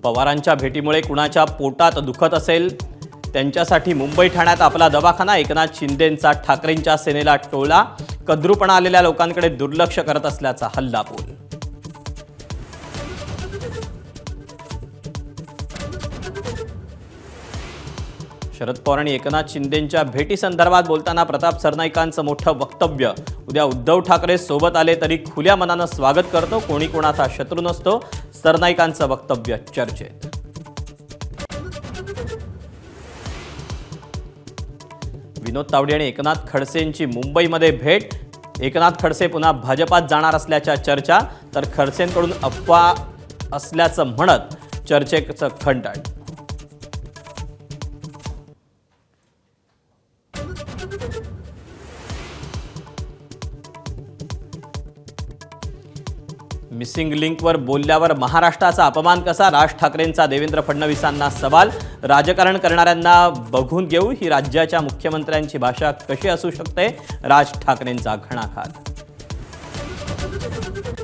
पवारांच्या भेटीमुळे कुणाच्या पोटात दुखत असेल त्यांच्यासाठी मुंबई ठाण्यात आपला दवाखाना। एकनाथ शिंदेंचा ठाकरेंच्या सेनेला टोला। कद्रूपणा आलेल्या लोकांकडे दुर्लक्ष करत असल्याचा हल्लाबोल। शरद पवार आणि एकनाथ शिंदेंच्या भेटी संदर्भात बोलताना प्रताप सरनाईकांचं मोठं वक्तव्य। उद्या उद्धव ठाकरे सोबत आले तरी खुल्या मनानं स्वागत करतो, कोणी कोणाचा शत्रू नसतो। सरनाईकांचं वक्तव्य चर्चेत। विनोद तावडे आणि एकनाथ खडसेंची मुंबईमध्ये भेट। एकनाथ खडसे पुन्हा भाजपात जाणार असल्याच्या चर्चा, तर खडसेंकडून अफवा असल्याचं म्हणत चर्चेचं खंडन। मिसिंग लिंकवर बोलल्यावर महाराष्ट्राचा अपमान कसा? राज ठाकरेंचा देवेंद्र फडणवीसांना सवाल। राजकारण करणाऱ्यांना बघून घेऊ ही राज्याच्या मुख्यमंत्र्यांची भाषा कशी असू शकते? राज ठाकरेंचा घणाघात।